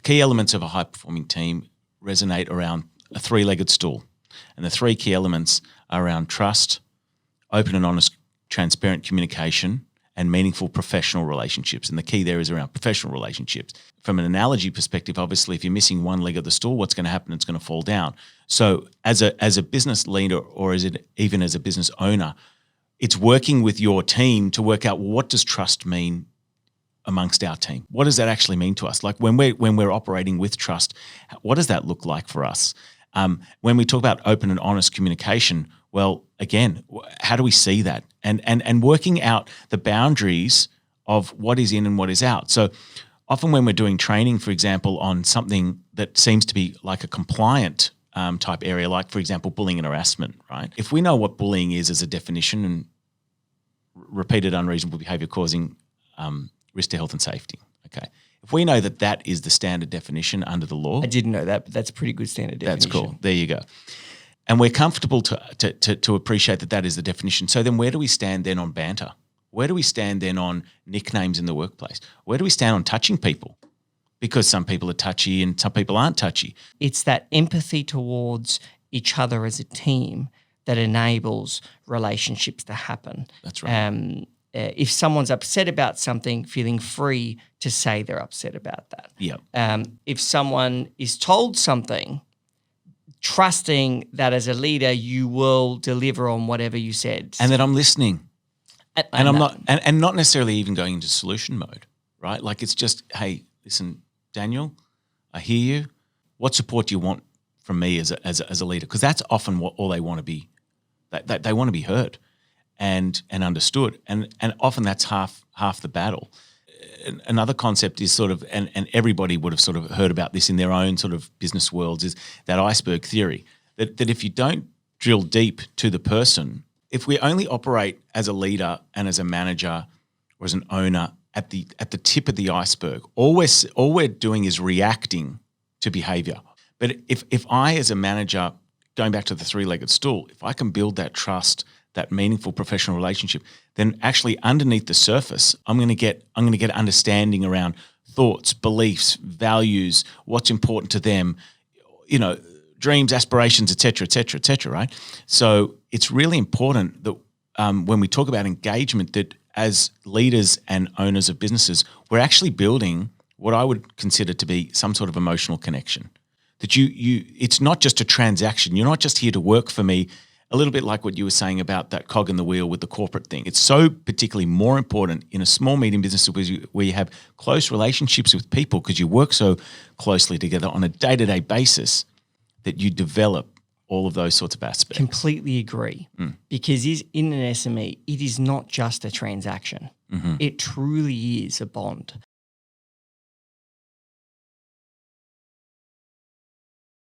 key elements of a high-performing team resonate around a three-legged stool. And the three key elements are around trust, open and honest, transparent communication, and meaningful professional relationships. And the key there is around professional relationships. From an analogy perspective, obviously, if you're missing one leg of the stool, what's going to happen? It's going to fall down. So as a business leader, or even as a business owner, it's working with your team to work out, well, what does trust mean amongst our team? What does that actually mean to us? Like when we're operating with trust, what does that look like for us? When we talk about open and honest communication, well, again, how do we see that? And working out the boundaries of what is in and what is out. So often when we're doing training, for example, on something that seems to be like a compliant type area, like, for example, bullying and harassment, right? If we know what bullying is as a definition and repeated unreasonable behavior causing risk to health and safety, okay? If we know that that is the standard definition under the law. I didn't know that, but that's a pretty good standard definition. That's cool. There you go. And we're comfortable to appreciate that that is the definition. So then where do we stand then on banter? Where do we stand then on nicknames in the workplace? Where do we stand on touching people? Because some people are touchy and some people aren't touchy. It's that empathy towards each other as a team that enables relationships to happen. That's right. If someone's upset about something, feeling free to say they're upset about that. Yeah. If someone is told something, trusting that as a leader you will deliver on whatever you said, and that I'm listening, and I'm not, and not necessarily even going into solution mode, right? Like it's just, hey, listen, Daniel, I hear you. What support do you want from me as a leader? Because that's often what all they want to be. They want to be heard and understood, and often that's half the battle. Another concept is sort of, and everybody would have sort of heard about this in their own sort of business worlds, is that iceberg theory, that if you don't drill deep to the person, if we only operate as a leader and as a manager or as an owner at the tip of the iceberg, all we're doing is reacting to behavior. But if I, as a manager, going back to the three-legged stool, if I can build that trust, that meaningful professional relationship, then actually underneath the surface, I'm going to get understanding around thoughts, beliefs, values, what's important to them, dreams, aspirations, et cetera, right? So it's really important that when we talk about engagement, that as leaders and owners of businesses, we're actually building what I would consider to be some sort of emotional connection. That it's not just a transaction. You're not just here to work for me. A little bit like what you were saying about that cog in the wheel with the corporate thing. It's so particularly more important in a small, medium business where you have close relationships with people because you work so closely together on a day-to-day basis that you develop all of those sorts of aspects. Completely agree. Because in an SME, it is not just a transaction. Mm-hmm. It truly is a bond.